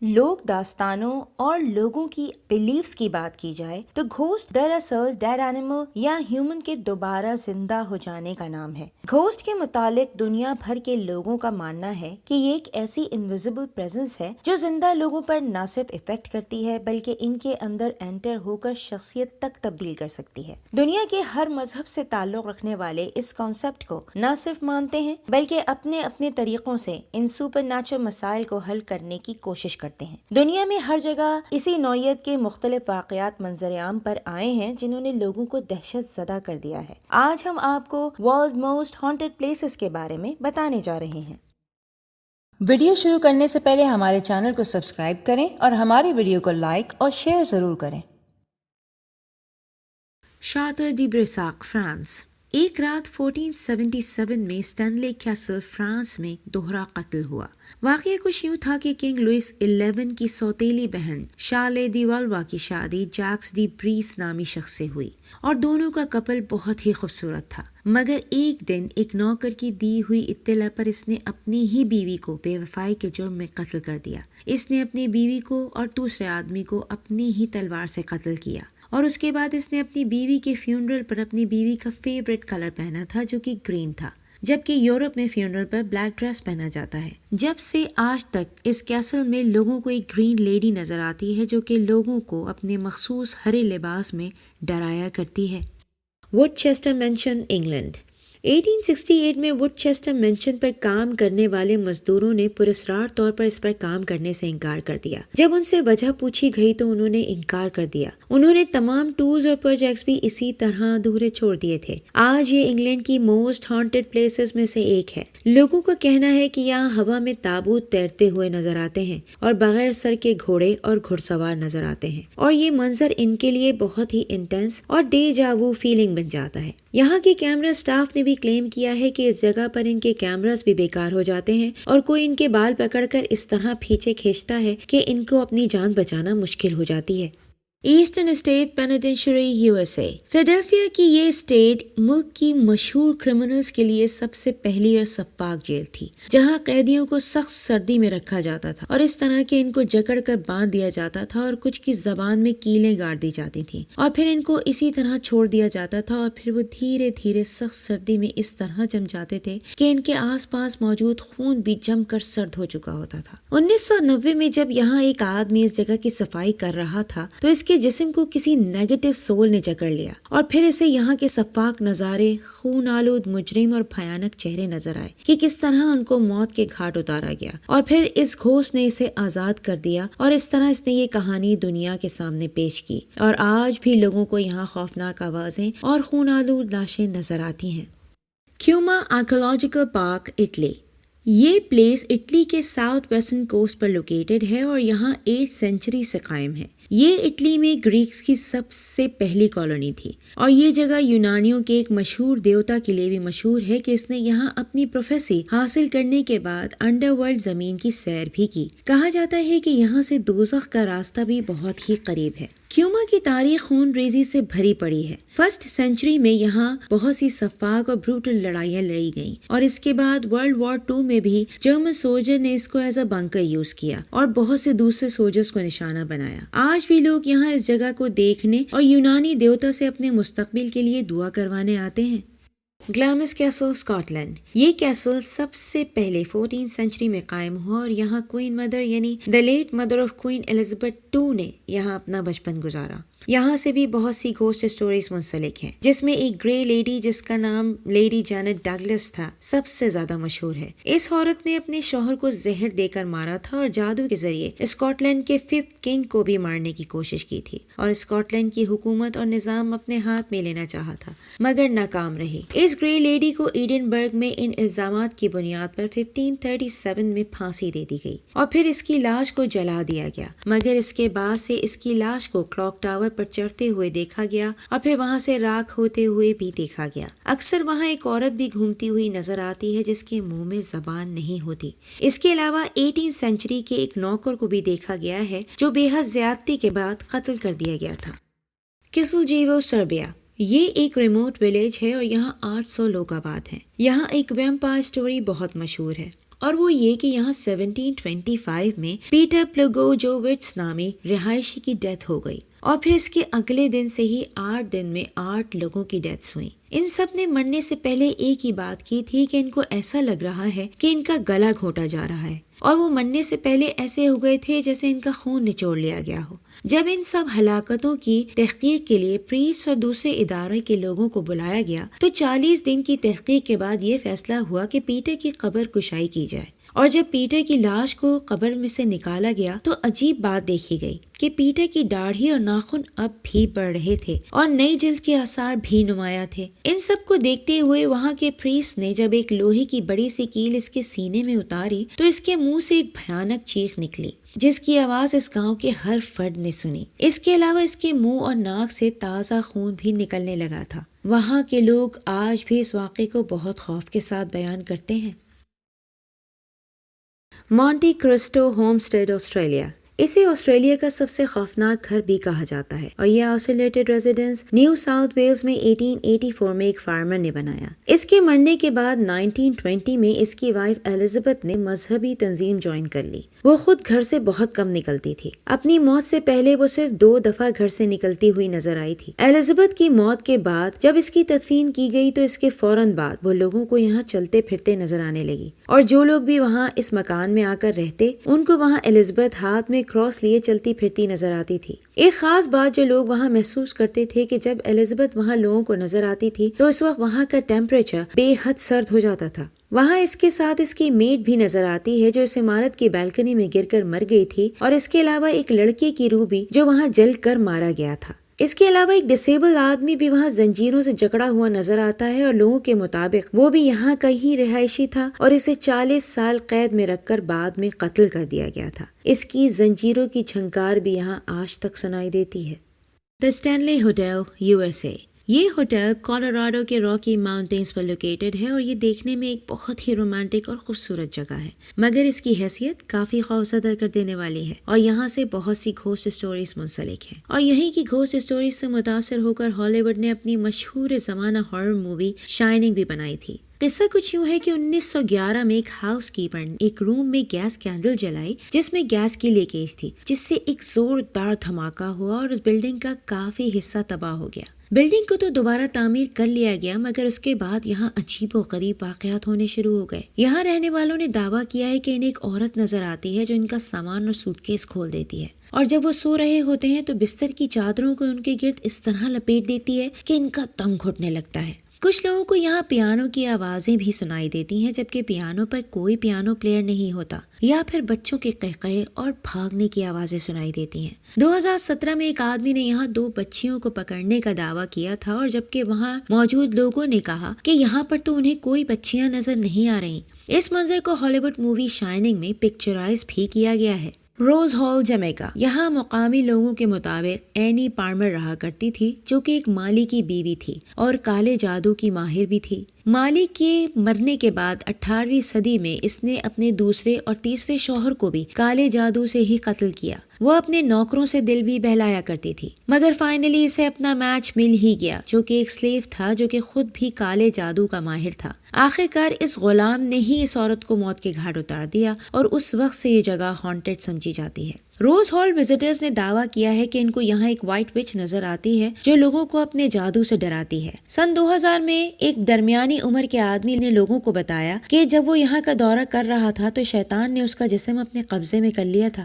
لوک داستانوں اور لوگوں کی بلیفز کی بات کی جائے تو گھوسٹ دراصل ڈیڈ اینیمل یا ہیومن کے دوبارہ زندہ ہو جانے کا نام ہے۔ گھوسٹ کے متعلق دنیا بھر کے لوگوں کا ماننا ہے کہ یہ ایک ایسی انویزیبل پریزنس ہے جو زندہ لوگوں پر نہ صرف افیکٹ کرتی ہے بلکہ ان کے اندر انٹر ہو کر شخصیت تک تبدیل کر سکتی ہے۔ دنیا کے ہر مذہب سے تعلق رکھنے والے اس کانسیپٹ کو نہ صرف مانتے ہیں بلکہ اپنے اپنے طریقوں سے ان سپر نیچرل مسائل کو حل کرنے کی کوشش کرتے ہیں۔ دنیا میں ہر جگہ اسی نوعیت کے مختلف واقعات منظر عام پر آئے ہیں جنہوں نے لوگوں کو دہشت زدہ کر دیا ہے۔ آج ہم آپ کو ورلڈ موسٹ ہانٹڈ پلیسز کے بارے میں بتانے جا رہے ہیں۔ ویڈیو شروع کرنے سے پہلے ہمارے چینل کو سبسکرائب کریں اور ہماری ویڈیو کو لائک اور شیئر ضرور کریں۔ شاٹر دی برساک، فرانس۔ ایک رات 1477 میں اسٹینلے کیسل، فرانس میں دوہرا قتل ہوا۔ واقعہ کچھ یوں تھا کہ کنگ لوئس 11 کی سوتیلی بہن شارلے دی والوا کی شادی جیکس دی بریس نامی شخص سے ہوئی اور دونوں کا کپل بہت ہی خوبصورت تھا، مگر ایک دن ایک نوکر کی دی ہوئی اطلاع پر اس نے اپنی ہی بیوی کو بے وفائی کے جرم میں قتل کر دیا۔ اس نے اپنی بیوی کو اور دوسرے آدمی کو اپنی ہی تلوار سے قتل کیا، اور اس کے بعد اس نے اپنی بیوی کے فیونرل پر اپنی بیوی کا فیوریٹ کلر پہنا تھا جو کہ گرین تھا، جبکہ یورپ میں فیونرل پر بلیک ڈریس پہنا جاتا ہے۔ جب سے آج تک اس کیسل میں لوگوں کو ایک گرین لیڈی نظر آتی ہے جو کہ لوگوں کو اپنے مخصوص ہرے لباس میں ڈرایا کرتی ہے۔ ووڈچیسٹر مینشن، انگلینڈ۔ 1868 میں ووڈچیسٹر مینشن پر کام کرنے والے مزدوروں نے پراسرار طور پر اس پر کام کرنے سے انکار کر دیا۔ جب ان سے وجہ پوچھی گئی تو انہوں نے انکار کر دیا۔ انہوں نے تمام ٹورز اور پروجیکٹس بھی اسی طرح ادھورے چھوڑ دیے تھے۔ آج یہ انگلینڈ کی موسٹ ہانٹڈ پلیسز میں سے ایک ہے۔ لوگوں کا کہنا ہے کہ یہاں ہوا میں تابوت تیرتے ہوئے نظر آتے ہیں اور بغیر سر کے گھوڑے اور گھڑ سوار نظر آتے ہیں، اور یہ منظر ان کے لیے بہت ہی انٹینس اور ڈیجا وو فیلنگ بن جاتا ہے۔ یہاں کے کیمرہ سٹاف نے بھی کلیم کیا ہے کہ اس جگہ پر ان کے کیمراز بھی بیکار ہو جاتے ہیں اور کوئی ان کے بال پکڑ کر اس طرح پیچھے کھینچتا ہے کہ ان کو اپنی جان بچانا مشکل ہو جاتی ہے۔ Eastern State Penitentiary, U S A. Philadelphia کی یہ اسٹیٹ ملک کی مشہور کرمنلز کے لیے سب سے پہلی اور سفاک جیل تھی، جہاں قیدیوں کو سخت سردی میں رکھا جاتا تھا اور اس طرح کہ ان کو جکڑ کر باندھ دیا جاتا تھا اور کچھ کی زبان میں کیلیں گاڑ دی جاتی تھیں، اور پھر ان کو اسی طرح چھوڑ دیا جاتا تھا، اور پھر وہ دھیرے دھیرے سخت سردی میں اس طرح جم جاتے تھے کہ ان کے آس پاس موجود خون بھی جم کر سرد ہو چکا ہوتا تھا۔ 1990 میں جب یہاں ایک آدمی اس جگہ کی صفائی کر رہا تھا تو اس کے جسم کو کسی نیگیٹو سول نے جکڑ لیا، اور پھر اسے یہاں کے صفاک نظارے، خون آلود مجرم اور بھیانک چہرے نظر آئے کہ کس طرح ان کو موت کے گھاٹ اتارا گیا، اور پھر اس گھوسٹ نے اسے آزاد کر دیا، اور اس طرح اس نے یہ کہانی دنیا کے سامنے پیش کی، اور آج بھی لوگوں کو یہاں خوفناک آوازیں اور خون آلود لاشیں نظر آتی ہیں۔ کیوما آرکیولوجیکل پارک، اٹلی۔ یہ پلیس اٹلی کے ساؤتھ ویسٹرن کوسٹ پر لوکیٹڈ ہے اور یہاں 8 سینچری سے قائم ہے۔ یہ اٹلی میں گریکس کی سب سے پہلی کالونی تھی، اور یہ جگہ یونانیوں کے ایک مشہور دیوتا کے لیے بھی مشہور ہے کہ اس نے یہاں اپنی پروفیسی حاصل کرنے کے بعد انڈر ورلڈ زمین کی سیر بھی کی۔ کہا جاتا ہے کہ یہاں سے دوزخ کا راستہ بھی بہت ہی قریب ہے۔ کیوما کی تاریخ خون ریزی سے بھری پڑی ہے۔ فرسٹ سینچری میں یہاں بہت سی سفاک اور بروٹل لڑائیاں لڑی گئیں، اور اس کے بعد ورلڈ وار 2 میں بھی جرمن سولجر نے اس کو ایز اے بنکر یوز کیا اور بہت سے دوسرے سولجرز کو نشانہ بنایا۔ آج بھی لوگ یہاں اس جگہ کو دیکھنے اور یونانی دیوتا سے اپنے مستقبل کے لیے دعا کروانے آتے ہیں۔ گلیمس کیسل، اسکاٹ لینڈ۔ یہ کیسل سب سے پہلے 14 سینچری میں قائم ہوا، اور یہاں کوئن مدر یعنی the late mother of queen Elizabeth II نے یہاں اپنا بچپن گزارا۔ یہاں سے بھی بہت سی گھوسٹ سٹوریز منسلک ہیں، جس میں ایک گرے لیڈی جس کا نام لیڈی جینٹ ڈگلس تھا سب سے زیادہ مشہور ہے۔ اس عورت نے اپنے شوہر کو زہر دے کر مارا تھا اور جادو کے ذریعے اسکاٹ لینڈ کے 5th کنگ کو بھی مارنے کی کوشش کی تھی، اور اسکاٹ لینڈ کی حکومت اور نظام اپنے ہاتھ میں لینا چاہا تھا مگر ناکام رہی۔ اس گرے لیڈی کو ایڈنبرگ میں ان الزامات کی بنیاد پر 1537 میں پھانسی دے دی گئی، اور پھر اس کی لاش کو جلا دیا گیا، مگر اس کے بعد سے اس کی لاش کو کلاک ٹاور پر چڑھتے ہوئے دیکھا گیا اور پھر وہاں سے راکھ ہوتے ہوئے بھی دیکھا گیا۔ اکثر وہاں ایک عورت بھی گھومتی ہوئی نظر آتی ہے جس کے منہ میں زبان نہیں ہوتی۔ اس کے علاوہ 18 سینچری کے ایک نوکر کو بھی دیکھا گیا ہے جو بے حد زیادتی کے بعد قتل کر دیا گیا تھا۔ کسلجیوو، سربیا۔ یہ ایک ریموٹ ولیج ہے اور یہاں 800 لوگ آباد ہیں۔ یہاں ایک ویمپائر سٹوری بہت مشہور ہے۔ اور وہ یہ کہ یہاں 1725 میں پیٹر پلگوجووٹس نامی رہائشی کی ڈیتھ ہو گئی، اور پھر اس کے اگلے دن سے ہی 8 دن میں 8 لوگوں کی ڈیتھس ہوئیں۔ ان سب نے مرنے سے پہلے ایک ہی بات کی تھی کہ ان کو ایسا لگ رہا ہے کہ ان کا گلا گھونٹا جا رہا ہے، اور وہ مرنے سے پہلے ایسے ہو گئے تھے جیسے ان کا خون نچوڑ لیا گیا ہو۔ جب ان سب ہلاکتوں کی تحقیق کے لیے پریسٹ اور دوسرے ادارے کے لوگوں کو بلایا گیا تو 40 دن کی تحقیق کے بعد یہ فیصلہ ہوا کہ پیٹر کی قبر کشائی کی جائے، اور جب پیٹر کی لاش کو قبر میں سے نکالا گیا تو عجیب بات دیکھی گئی کہ پیٹر کی داڑھی اور ناخن اب بھی بڑھ رہے تھے اور نئی جلد کے آثار بھی نمایاں تھے۔ ان سب کو دیکھتے ہوئے وہاں کے پریسٹ نے جب ایک لوہے کی بڑی سی کیل اس کے سینے میں اتاری تو اس کے منہ سے ایک بھیانک چیخ نکلی جس کی آواز اس گاؤں کے ہر فرد نے سنی۔ اس کے علاوہ اس کے منہ اور ناک سے تازہ خون بھی نکلنے لگا تھا۔ وہاں کے لوگ آج بھی اس واقعے کو بہت خوف کے ساتھ بیان کرتے ہیں۔ مونٹی کرسٹو ہوم اسٹیڈ آسٹریلیا، اسے آسٹریلیا کا سب سے خوفناک گھر بھی کہا جاتا ہے، اور یہ isolated residence New South Wales میں 1884 میں ایک فارمر نے بنایا۔ اس کے مرنے کے بعد 1920 میں اس کی وائف ایلزبتھ نے مذہبی تنظیم جوائن کر لی۔ وہ خود گھر سے بہت کم نکلتی تھی، اپنی موت سے پہلے وہ صرف 2 دفعہ گھر سے نکلتی ہوئی نظر آئی تھی۔ ایلزبتھ کی موت کے بعد جب اس کی تدفین کی گئی تو اس کے فوراً بعد وہ لوگوں کو یہاں چلتے پھرتے نظر آنے لگی، اور جو لوگ بھی وہاں اس مکان میں آ کر رہتے ان کو وہاں ایلزبتھ ہاتھ میں کراس لیے چلتی پھرتی نظر آتی تھی۔ ایک خاص بات جو لوگ وہاں محسوس کرتے تھے کہ جب ایلزبتھ وہاں لوگوں کو نظر آتی تھی تو اس وقت وہاں کا ٹیمپریچر بے حد سرد ہو جاتا تھا۔ وہاں اس کے ساتھ اس کی میڈ بھی نظر آتی ہے جو اس عمارت کی بالکنی میں گر کر مر گئی تھی، اور اس کے علاوہ ایک لڑکے کی روح بھی جو وہاں جل کر مارا گیا تھا۔ اس کے علاوہ ایک ڈسیبل آدمی بھی وہاں زنجیروں سے جکڑا ہوا نظر آتا ہے، اور لوگوں کے مطابق وہ بھی یہاں کا ہی رہائشی تھا اور اسے 40 سال قید میں رکھ کر بعد میں قتل کر دیا گیا تھا۔ اس کی زنجیروں کی جھنکار بھی یہاں آج تک سنائی دیتی ہے۔ دی اسٹینلی ہوٹل، USA۔ یہ ہوٹل کولوراڈو کے راکی ماؤنٹینز پر لوکیٹڈ ہے، اور یہ دیکھنے میں ایک بہت ہی رومانٹک اور خوبصورت جگہ ہے، مگر اس کی حیثیت کافی خوفزدہ کر دینے والی ہے، اور یہاں سے بہت سی گھوسٹ اسٹوریز منسلک ہیں، اور یہیں کی گھوسٹ اسٹوریز سے متاثر ہو کر ہالی ووڈ نے اپنی مشہور زمانہ ہارر مووی شائننگ بھی بنائی تھی۔ قصہ کچھ یوں ہے کہ 1911 میں ایک ہاؤس کیپر نے ایک روم میں گیس کینڈل جلائی جس میں گیس کی لیکیج تھی، جس سے ایک زوردار دھماکہ ہوا اور اس بلڈنگ کا کافی حصہ تباہ ہو گیا۔ بلڈنگ کو تو دوبارہ تعمیر کر لیا گیا، مگر اس کے بعد یہاں عجیب و غریب واقعات ہونے شروع ہو گئے۔ یہاں رہنے والوں نے دعویٰ کیا ہے کہ انہیں ایک عورت نظر آتی ہے جو ان کا سامان اور سوٹ کیس کھول دیتی ہے، اور جب وہ سو رہے ہوتے ہیں تو بستر کی چادروں کو ان کے گرد اس طرح لپیٹ دیتی ہے کہ ان کا دم گھٹنے لگتا ہے۔ کچھ لوگوں کو یہاں پیانو کی آوازیں بھی سنائی دیتی ہیں، جبکہ پیانو پر کوئی پیانو پلیئر نہیں ہوتا، یا پھر بچوں کے قہقہے اور بھاگنے کی آوازیں سنائی دیتی ہیں۔ 2017 میں ایک آدمی نے یہاں 2 بچیوں کو پکڑنے کا دعویٰ کیا تھا، اور جبکہ وہاں موجود لوگوں نے کہا کہ یہاں پر تو انہیں کوئی بچیاں نظر نہیں آ رہی۔ اس منظر کو ہالی ووڈ مووی شائننگ میں پکچرائز بھی کیا گیا ہے۔ روز ہال، جمیکا، یہاں مقامی لوگوں کے مطابق اینی پارمر رہا کرتی تھی جو کہ ایک مالی کی بیوی تھی اور کالے جادو کی ماہر بھی تھی۔ مالی کے مرنے کے بعد 18ویں صدی میں اس نے اپنے دوسرے اور تیسرے شوہر کو بھی کالے جادو سے ہی قتل کیا۔ وہ اپنے نوکروں سے دل بھی بہلایا کرتی تھی، مگر فائنلی اسے اپنا میچ مل ہی گیا جو کہ ایک سلیو تھا جو کہ خود بھی کالے جادو کا ماہر تھا۔ آخرکار اس غلام نے ہی اس عورت کو موت کے گھاٹ اتار دیا، اور اس وقت سے یہ جگہ ہانٹڈ سمجھی جاتی ہے۔ روز ہال وزٹرز نے دعویٰ کیا ہے کہ ان کو یہاں ایک وائٹ وچ نظر آتی ہے جو لوگوں کو اپنے جادو سے ڈراتی ہے۔ سن 2000 میں ایک درمیانی عمر کے آدمی نے لوگوں کو بتایا کہ جب وہ یہاں کا دورہ کر رہا تھا تو شیطان نے اس کا جسم اپنے قبضے میں کر لیا تھا۔